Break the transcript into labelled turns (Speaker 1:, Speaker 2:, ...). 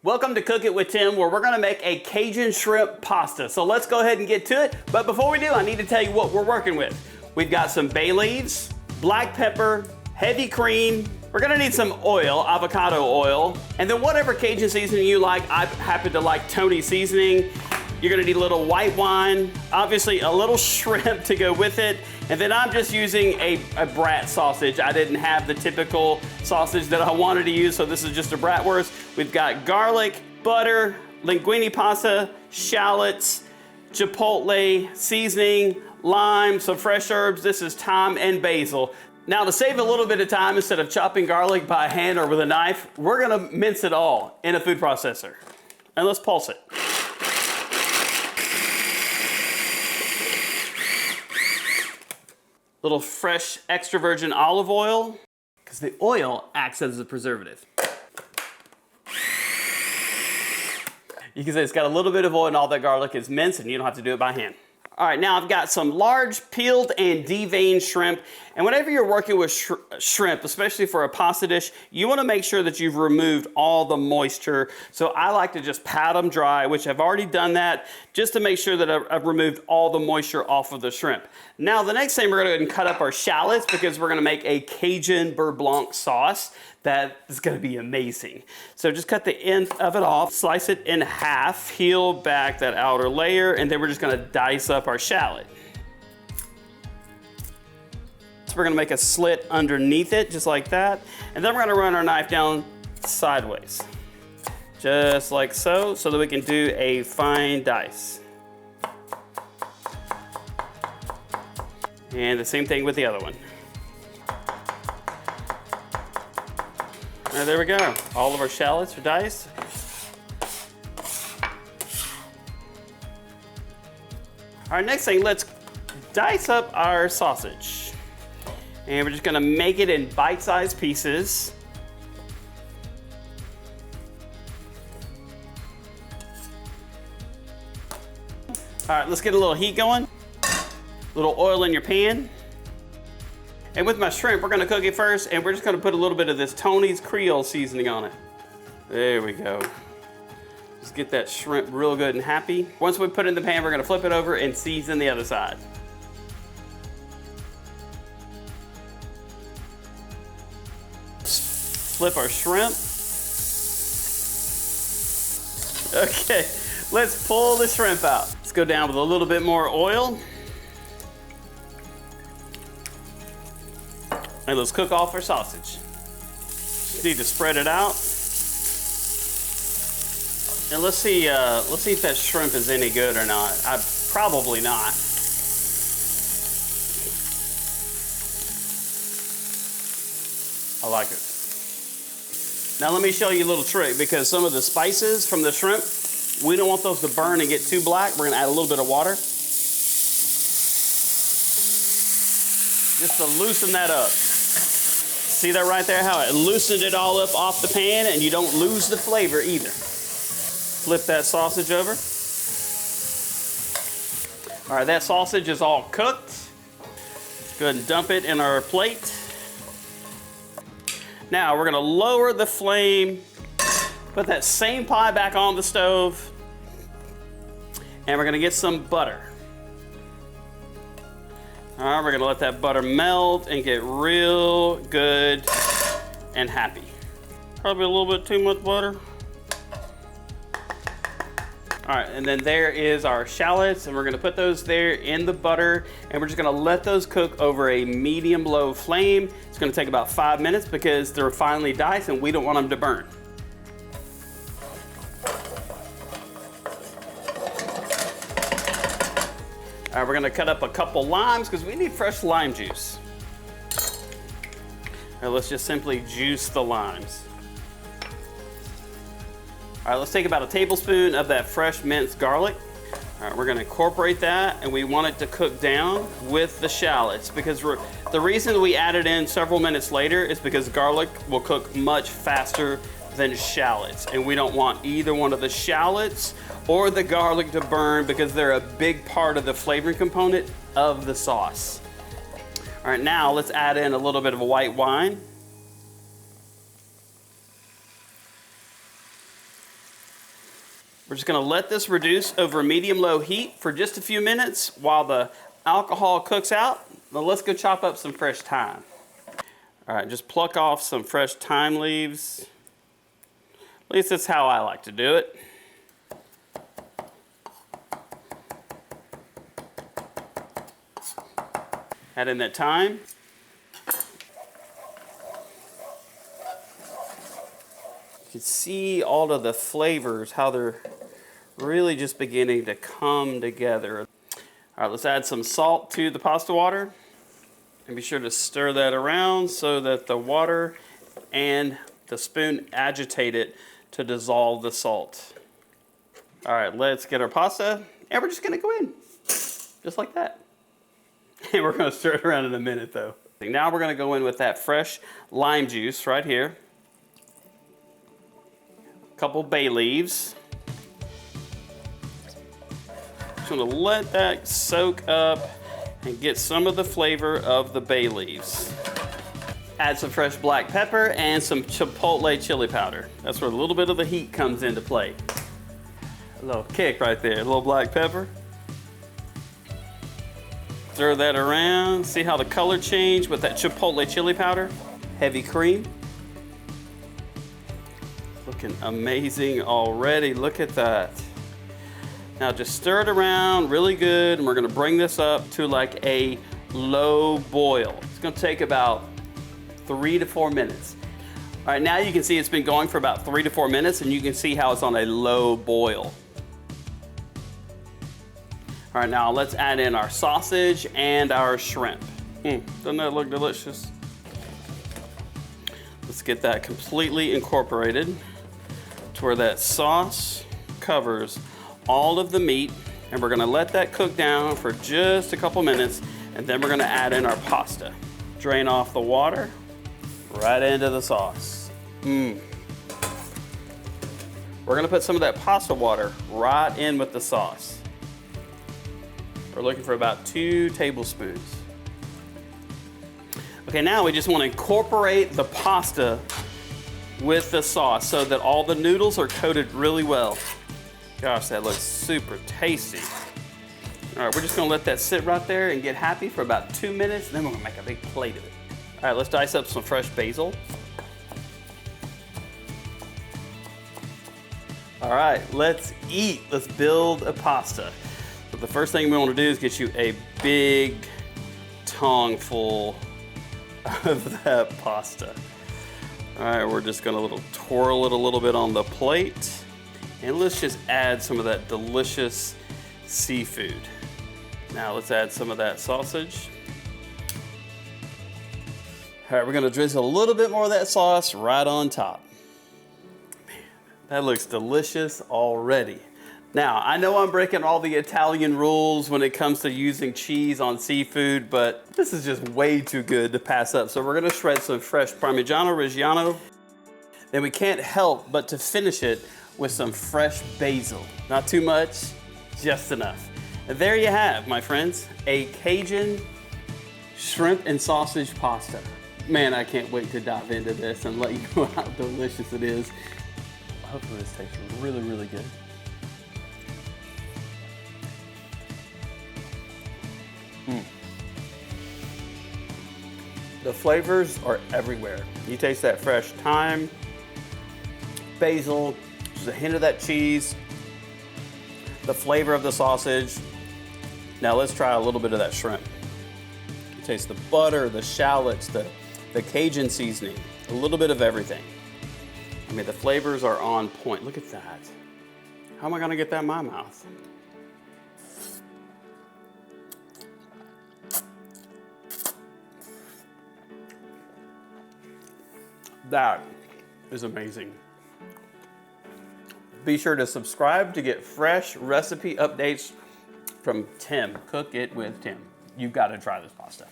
Speaker 1: Welcome to Cook It with Tim, where we're gonna make a Cajun shrimp pasta. So let's go ahead and get to it. But before we do, I need to tell you what we're working with. We've got some bay leaves, black pepper, heavy cream. We're gonna need some oil, avocado oil, and then whatever Cajun seasoning you like. I happen to like Tony's seasoning. You're gonna need a little white wine, obviously a little shrimp to go with it, and then I'm just using a brat sausage. I didn't have the typical sausage that I wanted to use, so this is just a bratwurst. We've got garlic, butter, linguine pasta, shallots, chipotle, seasoning, lime, some fresh herbs. This is thyme and basil. Now, to save a little bit of time, instead of chopping garlic by hand or with a knife, we're gonna mince it all in a food processor. And let's pulse it. Little fresh extra virgin olive oil, because the oil acts as a preservative. You can say it's got a little bit of oil and all that garlic is minced and you don't have to do it by hand. All right, now I've got some large peeled and deveined shrimp. And whenever you're working with shrimp, especially for a pasta dish, you wanna make sure that you've removed all the moisture. So I like to just pat them dry, which I've already done that, just to make sure that I've removed all the moisture off of the shrimp. Now, the next thing, we're gonna go ahead and cut up our shallots because we're gonna make a Cajun beurre blanc sauce that is gonna be amazing. So just cut the end of it off, slice it in half, peel back that outer layer, and then we're just gonna dice up our shallot. So we're gonna make a slit underneath it, just like that. And then we're gonna run our knife down sideways, just like so, so that we can do a fine dice. And the same thing with the other one. All right, there we go. All of our shallots are diced. All right, next thing, let's dice up our sausage. And we're just gonna make it in bite-sized pieces. All right, let's get a little heat going. A little oil in your pan. And with my shrimp, we're gonna cook it first, and we're just gonna put a little bit of this Tonys Creole seasoning on it. There we go. Just get that shrimp real good and happy. Once we put it in the pan, we're gonna flip it over and season the other side. Flip our shrimp. Okay, let's pull the shrimp out. Let's go down with a little bit more oil. And let's cook off our sausage. Just need to spread it out. And let's see if that shrimp is any good or not. Probably not. I like it. Now let me show you a little trick, because some of the spices from the shrimp, we don't want those to burn and get too black. We're gonna add a little bit of water, just to loosen that up. See that right there, how it loosened it all up off the pan, and you don't lose the flavor either. Flip that sausage over. All right, that sausage is all cooked. Go ahead and dump it in our plate. Now we're gonna lower the flame, put that same pie back on the stove, and we're gonna get some butter. All right, we're gonna let that butter melt and get real good and happy. Probably a little bit too much butter. All right, and then there is our shallots, and we're gonna put those there in the butter, and we're just gonna let those cook over a medium-low flame. It's gonna take about 5 minutes because they're finely diced and we don't want them to burn. All right, we're gonna cut up a couple limes because we need fresh lime juice. All right, let's just simply juice the limes. All right, let's take about a tablespoon of that fresh minced garlic. All right, we're gonna incorporate that, and we want it to cook down with the shallots, because the reason we add it in several minutes later is because garlic will cook much faster than shallots, and we don't want either one of the shallots or the garlic to burn, because they're a big part of the flavoring component of the sauce. All right, now let's add in a little bit of a white wine. We're just gonna let this reduce over medium-low heat for just a few minutes while the alcohol cooks out. Now let's go chop up some fresh thyme. All right, just pluck off some fresh thyme leaves. At least that's how I like to do it. Add in that thyme. You can see all of the flavors, how they're really just beginning to come together. All right, let's add some salt to the pasta water. And be sure to stir that around so that the water and the spoon agitate it to dissolve the salt. All right, let's get our pasta, and we're just gonna go in, just like that. And we're gonna stir it around in a minute though. Now we're gonna go in with that fresh lime juice right here. A couple bay leaves. Just gonna let that soak up and get some of the flavor of the bay leaves. Add some fresh black pepper and some chipotle chili powder. That's where a little bit of the heat comes into play. A little kick right there, a little black pepper. Stir that around. See how the color changed with that chipotle chili powder? Heavy cream. Looking amazing already, look at that. Now just stir it around really good, and we're gonna bring this up to like a low boil. It's gonna take about 3 to 4 minutes. All right, now you can see it's been going for about 3 to 4 minutes, and you can see how it's on a low boil. All right, now let's add in our sausage and our shrimp. Doesn't that look delicious? Let's get that completely incorporated to where that sauce covers all of the meat, and we're gonna let that cook down for just a couple minutes, and then we're gonna add in our pasta. Drain off the water, right into the sauce. We're gonna put some of that pasta water right in with the sauce. We're looking for about 2 tablespoons. Okay, now we just wanna incorporate the pasta with the sauce so that all the noodles are coated really well. Gosh, that looks super tasty. All right, we're just gonna let that sit right there and get happy for about 2 minutes, and then we're gonna make a big plate of it. All right, let's dice up some fresh basil. All right, let's eat. Let's build a pasta. But the first thing we wanna do is get you a big tongue full of that pasta. All right, we're just gonna twirl it a little bit on the plate. And let's just add some of that delicious seafood. Now let's add some of that sausage. All right, we're gonna drizzle a little bit more of that sauce right on top. Man, that looks delicious already. Now, I know I'm breaking all the Italian rules when it comes to using cheese on seafood, but this is just way too good to pass up. So we're gonna shred some fresh Parmigiano Reggiano. Then we can't help but to finish it with some fresh basil. Not too much, just enough. And there you have, my friends, a Cajun shrimp and sausage pasta. Man, I can't wait to dive into this and let you know how delicious it is. Hopefully this tastes really, really good. The flavors are everywhere. You taste that fresh thyme, basil, just a hint of that cheese, the flavor of the sausage. Now let's try a little bit of that shrimp. You taste the butter, the shallots, the Cajun seasoning, a little bit of everything. I mean, the flavors are on point. Look at that. How am I gonna get that in my mouth? That is amazing. Be sure to subscribe to get fresh recipe updates from Tim. Cook it with Tim. You've got to try this pasta.